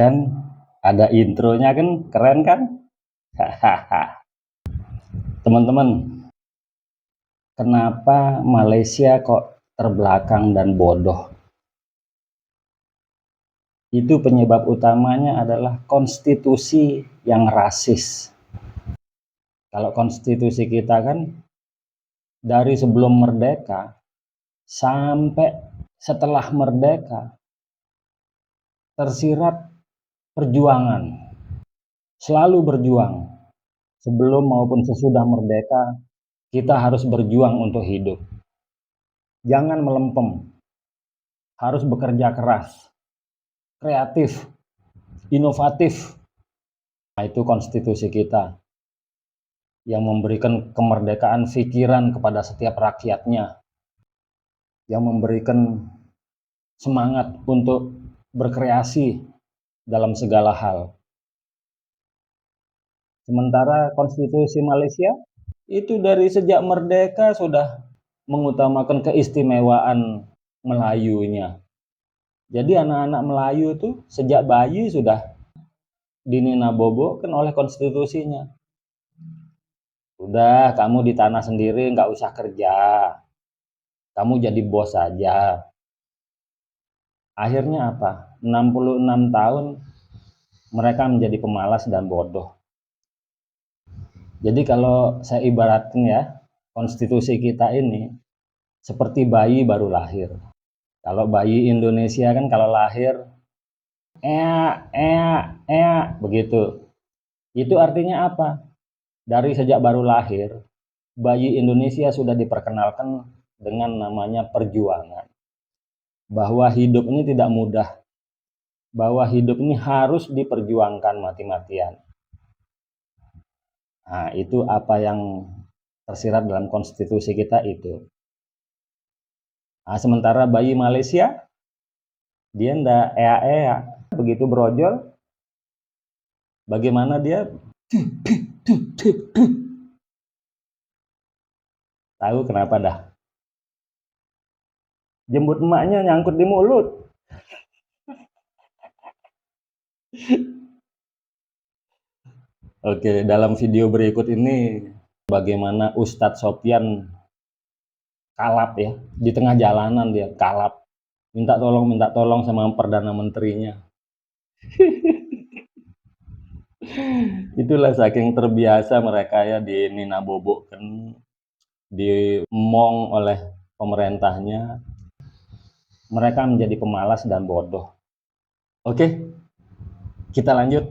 kan? Ada intronya kan? Keren kan? Teman-teman, kenapa Malaysia kok terbelakang dan bodoh? Itu penyebab utamanya adalah konstitusi yang rasis. Kalau konstitusi kita kan dari sebelum merdeka sampai setelah merdeka tersirat perjuangan, selalu berjuang. Sebelum maupun sesudah merdeka, kita harus berjuang untuk hidup. Jangan melempem, harus bekerja keras, kreatif, inovatif. Nah, itu konstitusi kita yang memberikan kemerdekaan pikiran kepada setiap rakyatnya, yang memberikan semangat untuk berkreasi dalam segala hal. Sementara konstitusi Malaysia itu dari sejak merdeka sudah mengutamakan keistimewaan Melayunya. Jadi anak-anak Melayu itu sejak bayi sudah dininabobokan oleh konstitusinya. Udah, kamu di tanah sendiri nggak usah kerja. Kamu jadi bos saja. Akhirnya apa? 66 tahun mereka menjadi pemalas dan bodoh. Jadi kalau saya ibaratkan ya, konstitusi kita ini seperti bayi baru lahir. Kalau bayi Indonesia kan kalau lahir begitu. Itu artinya apa? Dari sejak baru lahir, bayi Indonesia sudah diperkenalkan dengan namanya perjuangan. Bahwa hidup ini tidak mudah. Bahwa hidup ini harus diperjuangkan mati-matian. Nah, itu apa yang tersirat dalam konstitusi kita itu. Nah, sementara bayi Malaysia, dia ndak ea-ea. Begitu brojol, bagaimana dia? Tahu kenapa dah? Jembut emaknya nyangkut di mulut. Oke, dalam video berikut ini bagaimana Ustadz Sopyan kalap ya, di tengah jalanan dia kalap, minta tolong sama Perdana Menterinya. Itulah saking terbiasa mereka ya dininabobokan, dimong oleh pemerintahnya, mereka menjadi pemalas dan bodoh. Oke, kita lanjut.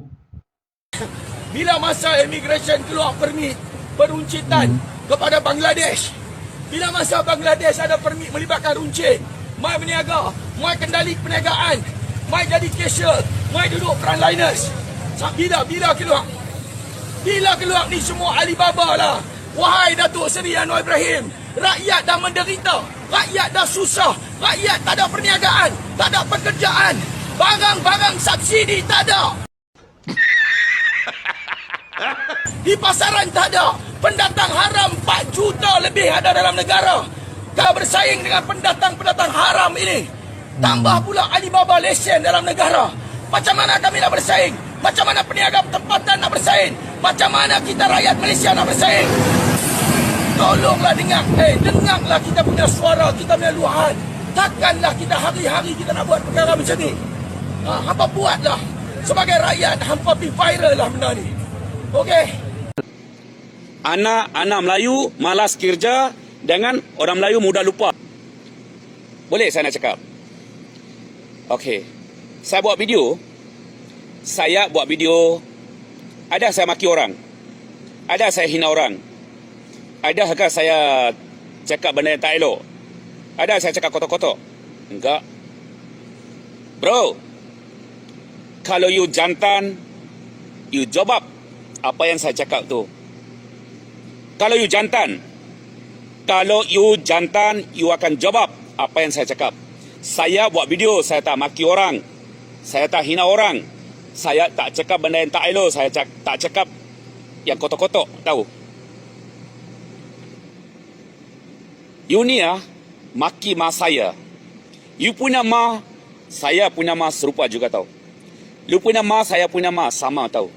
Bila masa immigration keluar permit peruncitan kepada Bangladesh, bila masa Bangladesh ada permit melibatkan runcit, mai berniaga, mai kendali perniagaan, mai jadi cashier, mai duduk frontliners. Bila keluar? Bila keluar ni semua Alibaba lah. Wahai Datuk Seri Anwar Ibrahim, rakyat dah menderita, rakyat dah susah, rakyat tak ada perniagaan, tak ada pekerjaan, barang-barang subsidi tak ada. Di pasaran tak ada. Pendatang haram 4 juta lebih ada dalam negara. Kau bersaing dengan pendatang-pendatang haram ini. Tambah pula Alibaba lesen dalam negara. Macam mana kami nak bersaing? Macam mana peniaga tempatan nak bersaing? Macam mana kita rakyat Malaysia nak bersaing? Tolonglah dengarlah kita punya suara, kita punya luahan. Takkanlah kita hari-hari kita nak buat perkara macam ni. Hampa buatlah. Sebagai rakyat, hampa pergi viral lah benda ni. Okey. Anak Melayu malas kerja dengan orang Melayu mudah lupa. Boleh saya nak cakap? Okey. Saya buat video. Ada saya maki orang. Ada saya hina orang. Ada agak saya cakap benda yang tak elok. Ada saya cakap kotor-kotor. Enggak. Bro, kalau you jantan, you jawab apa yang saya cakap tu. Kalau you jantan, you akan jawab apa yang saya cakap. Saya buat video, saya tak maki orang, saya tak hina orang, saya tak cakap benda yang tak elok, saya tak cakap yang kotor-kotor, tahu? You ni maki mak saya. You punya mak, saya punya mak serupa juga tahu. Lu punya mak, saya punya mak, sama tau.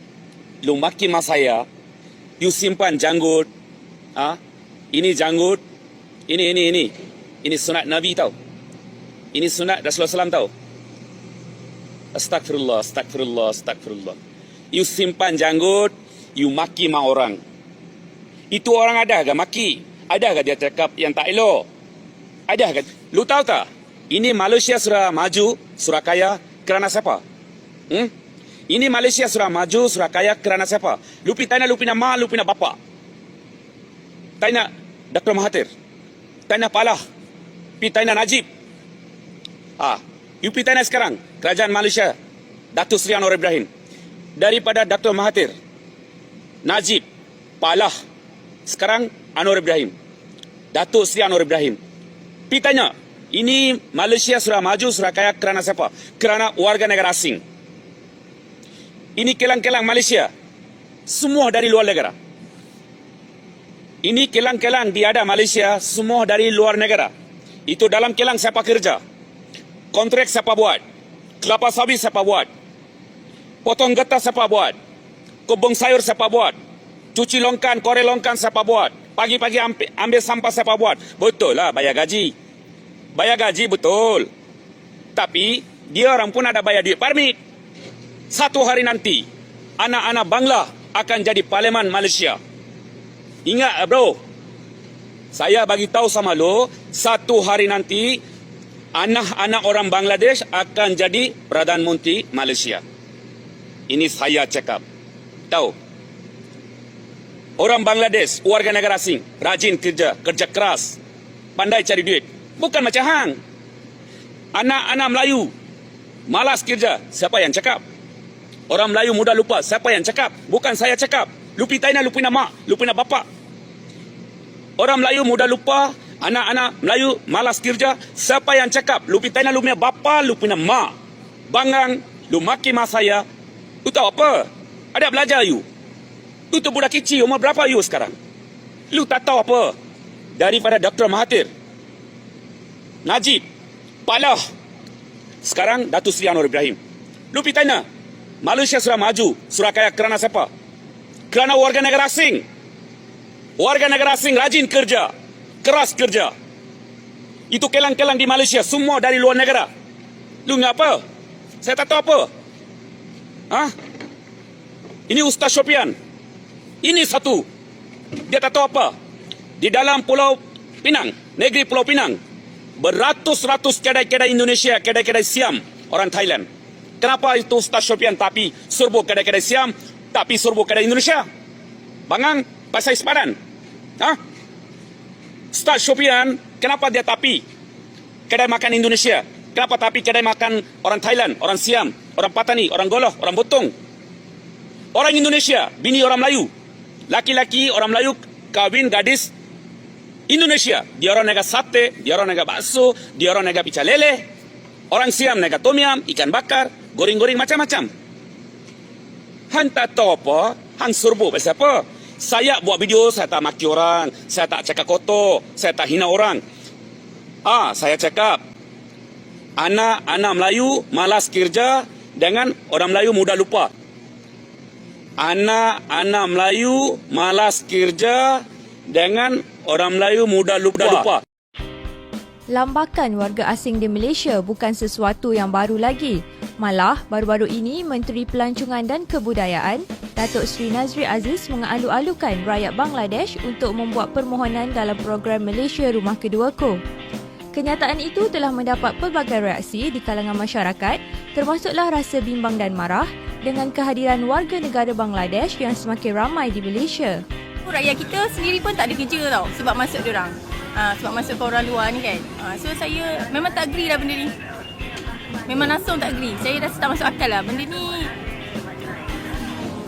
Lu maki mak saya, you simpan janggut. Ini janggut. Ini. Ini sunat Nabi tau. Ini sunat Rasulullah SAW tau. Astagfirullah. You simpan janggut, you maki mak orang. Itu orang ada ke maki? Ada ke dia cakap yang tak elok? Ada ke? Lu tahu tak? Ini Malaysia sudah maju, sudah kaya kerana siapa? Ini Malaysia sudah maju, sudah kaya kerana siapa? Lu tanya lu punya mak, lu punya bapa. Tanya Dr. Mahathir. Tanya Palah. Tanya Najib. You tanya sekarang kerajaan Malaysia, Datuk Seri Anwar Ibrahim. Daripada Dr. Mahathir, Najib, Palah, sekarang Anwar Ibrahim, Datuk Seri Anwar Ibrahim. Tanya, ini Malaysia sudah maju, sudah kaya kerana siapa? Kerana warga negara asing. Ini kelang-kelang Malaysia, semua dari luar negara. Ini kelang-kelang diada Malaysia, semua dari luar negara. Itu dalam kelang siapa kerja? Kontrak siapa buat? Kelapa sawit siapa buat? Potong getah siapa buat? Kebun sayur siapa buat? Cuci longkan, korek longkan siapa buat? Pagi-pagi ambil sampah siapa buat? Betul lah, bayar gaji. Bayar gaji betul. Tapi dia orang pun ada bayar duit permit. Satu hari nanti anak-anak Bangla akan jadi parlimen Malaysia. Ingat bro, saya bagi tahu sama lo, satu hari nanti anak-anak orang Bangladesh akan jadi Perdana Menteri Malaysia. Ini saya cakap. Tahu? Orang Bangladesh, warga negara asing, rajin kerja keras, pandai cari duit. Bukan macam hang. Anak-anak Melayu malas kerja. Siapa yang cakap? Orang Melayu mudah lupa. Siapa yang cakap? Bukan saya cakap. Lu tanya lu punya mak, lu punya bapa. Orang Melayu mudah lupa. Anak-anak Melayu malas kerja. Siapa yang cakap? Lu tanya lu punya bapa, lu punya mak. Bangang, lu maki mak saya. Lu tahu apa? Ada belajar you. Lu tu budak kecil, umur berapa you sekarang? Lu tak tahu apa? Daripada Dr. Mahathir, Najib, Palah, sekarang Datuk Seri Anwar Ibrahim. Lu tanya, Malaysia sudah maju, sudah kaya kerana siapa? Kerana warga negara asing. Warga negara asing rajin kerja, keras kerja. Itu kelang-kelang di Malaysia, semua dari luar negara. Lu ngapa? Saya tak tahu apa. Ini Ustaz Syofian. Ini satu. Dia tak tahu apa. Di dalam Pulau Pinang, negeri Pulau Pinang, beratus-ratus kedai-kedai Indonesia, kedai-kedai Siam, orang Thailand. Kenapa itu Ustaz Syofian tapi serbu kedai-kedai Siam, tapi serbu kedai Indonesia? Bangang, Pasar Sepadan. Ustaz Syofian, kenapa dia tapi kedai makan Indonesia? Kenapa tapi kedai makan orang Thailand, orang Siam, orang Patani, orang Goloh, orang Botong? Orang Indonesia, bini orang Melayu. Laki-laki orang Melayu kahwin gadis Indonesia. Dia orang nega sate, dia orang nega bakso, dia orang nega pecel lele. Orang Siam nega tom yum, ikan bakar, goreng-goreng macam-macam. Hang tak tahu apa, hang serbu pasal apa? Saya buat video, saya tak maki orang, saya tak cakap kotor, saya tak hina orang. Saya cakap, anak-anak Melayu malas kerja dengan orang Melayu mudah lupa. Anak-anak Melayu malas kerja dengan orang Melayu mudah lupa. Lambakan warga asing di Malaysia bukan sesuatu yang baru lagi. Malah, baru-baru ini Menteri Pelancongan dan Kebudayaan, Datuk Seri Nazri Aziz mengalu-alukan rakyat Bangladesh untuk membuat permohonan dalam program Malaysia Rumah Keduaku. Kenyataan itu telah mendapat pelbagai reaksi di kalangan masyarakat, termasuklah rasa bimbang dan marah dengan kehadiran warga negara Bangladesh yang semakin ramai di Malaysia. Rakyat kita sendiri pun tak ada kerja tau sebab masuk diorang. Sebab masuk ke orang luar ni kan. So saya memang tak agree lah benda ni. Memang langsung tak agree. Saya rasa tak masuk akal lah benda ni.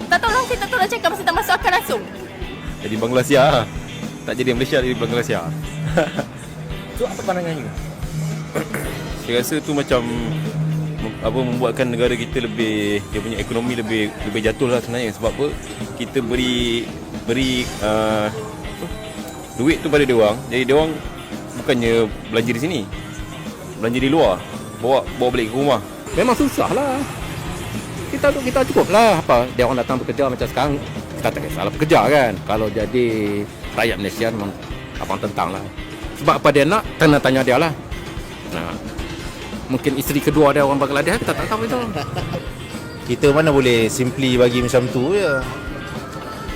Tak tahu lah, saya tak tahu nak cakap pasal tak masuk akal langsung. Jadi Bangladesh lah. Tak jadi Malaysia, jadi Bangladesh. So apa pandangannya? Saya rasa tu macam membuatkan negara kita lebih, dia punya ekonomi lebih jatuh lah sebenarnya. Sebab apa? Kita beri duit tu pada dia orang. Jadi dia orang bukannya belanja di sini, belanja di luar, bawa balik ke rumah. Memang susah lah. Kita kita cukup lah. Apa dia orang datang bekerja macam sekarang, kita tak kisahlah bekerja kan. Kalau jadi rakyat Malaysia memang abang tentang lah. Sebab apa dia nak, tanya dia lah. Nah, mungkin isteri kedua dia orang Bangladesh, kita tak tahu itu. Kita mana boleh simply bagi macam tu je.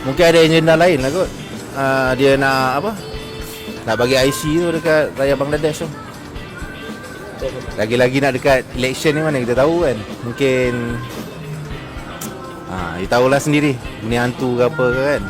Mungkin ada agenda lain lah kot. Dia nak apa? Nak bagi IC tu dekat rakyat Bangladesh tu. Lagi-lagi nak dekat election ni mana kita tahu kan. Mungkin dia tahulah sendiri. Ni hantu ke apa kan.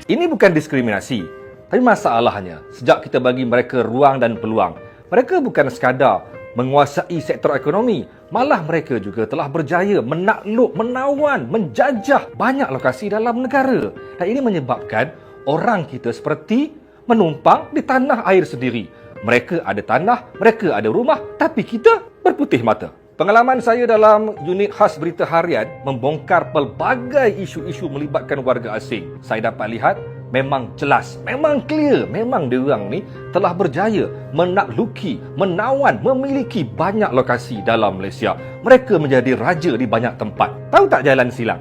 Ini bukan diskriminasi, tapi masalahnya sejak kita bagi mereka ruang dan peluang, mereka bukan sekadar menguasai sektor ekonomi, malah mereka juga telah berjaya menakluk, menawan, menjajah banyak lokasi dalam negara. Dan ini menyebabkan orang kita seperti menumpang di tanah air sendiri. Mereka ada tanah, mereka ada rumah, tapi kita berputih mata. Pengalaman saya dalam unit khas berita harian membongkar pelbagai isu-isu melibatkan warga asing. Saya dapat lihat memang jelas, memang clear, memang diorang ni telah berjaya menakluki, menawan, memiliki banyak lokasi dalam Malaysia. Mereka menjadi raja di banyak tempat. Tahu tak Jalan Silang?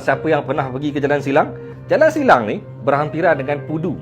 Siapa yang pernah pergi ke Jalan Silang? Jalan Silang ni berhampiran dengan Pudu.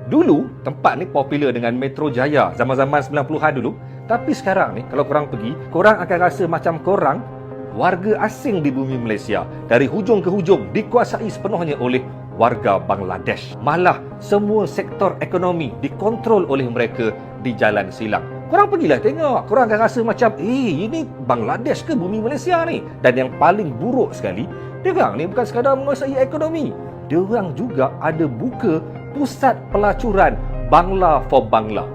Dulu tempat ni popular dengan Metro Jaya zaman-zaman 90-an dulu. Tapi sekarang ni kalau korang pergi, korang akan rasa macam korang warga asing di bumi Malaysia. Dari hujung ke hujung dikuasai sepenuhnya oleh warga Bangladesh. Malah semua sektor ekonomi dikontrol oleh mereka di Jalan Silang. Korang pergilah tengok, korang akan rasa macam ini Bangladesh ke bumi Malaysia ni? Dan yang paling buruk sekali, diorang ni bukan sekadar menguasai ekonomi, diorang juga ada buka pusat pelacuran Bangla for Bangla.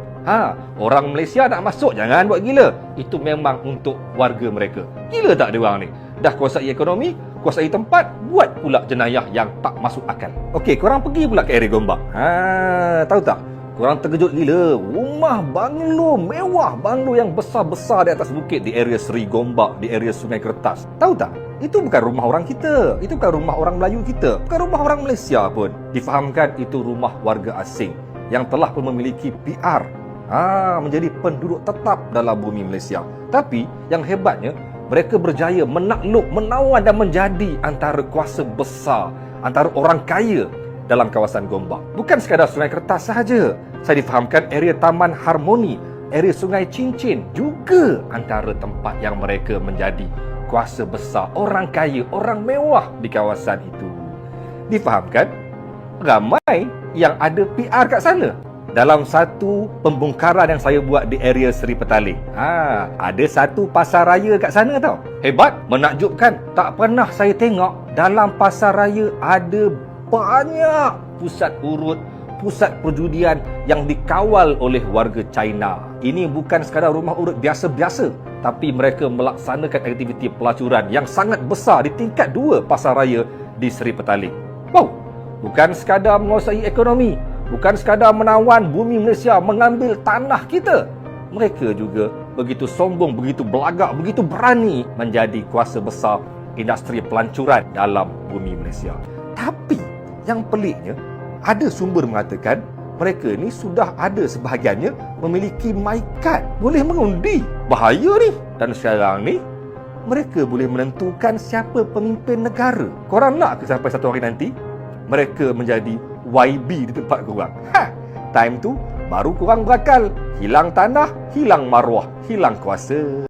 Orang Malaysia nak masuk, jangan buat gila. Itu memang untuk warga mereka. Gila tak diorang ni? Dah kuasai ekonomi, kuasai tempat, buat pula jenayah yang tak masuk akal. Okey, korang pergi pula ke area Gombak. Tahu tak? Korang terkejut gila. Rumah banglo mewah, banglo yang besar-besar di atas bukit di area Seri Gombak, di area Sungai Kertas. Tahu tak? Itu bukan rumah orang kita. Itu bukan rumah orang Melayu kita. Bukan rumah orang Malaysia pun. Difahamkan itu rumah warga asing yang telah pun memiliki PR. Menjadi penduduk tetap dalam bumi Malaysia. Tapi yang hebatnya, mereka berjaya menakluk, menawan dan menjadi antara kuasa besar, antara orang kaya dalam kawasan Gombak. Bukan sekadar Sungai Kertas sahaja. Saya difahamkan area Taman Harmoni, area Sungai Cincin juga antara tempat yang mereka menjadi kuasa besar, orang kaya, orang mewah di kawasan itu. Difahamkan ramai yang ada PR kat sana. Dalam satu pembongkaran yang saya buat di area Seri Petaling, ada satu pasar raya kat sana tau. Hebat, menakjubkan. Tak pernah saya tengok dalam pasar raya ada banyak pusat urut, pusat perjudian yang dikawal oleh warga China. Ini bukan sekadar rumah urut biasa-biasa, tapi mereka melaksanakan aktiviti pelacuran yang sangat besar di tingkat 2 pasar raya di Seri Petaling. Wow, bukan sekadar menguasai ekonomi, bukan sekadar menawan bumi Malaysia, mengambil tanah kita. Mereka juga begitu sombong, begitu belagak, begitu berani menjadi kuasa besar industri pelancuran dalam bumi Malaysia. Tapi yang peliknya, ada sumber mengatakan mereka ni sudah ada sebahagiannya memiliki my card, boleh mengundi. Bahaya ni. Dan sekarang ni mereka boleh menentukan siapa pemimpin negara. Korang nak ke sampai satu hari nanti mereka menjadi YB di tempat korang? Time tu baru korang berakal. Hilang tanah, hilang maruah, hilang kuasa.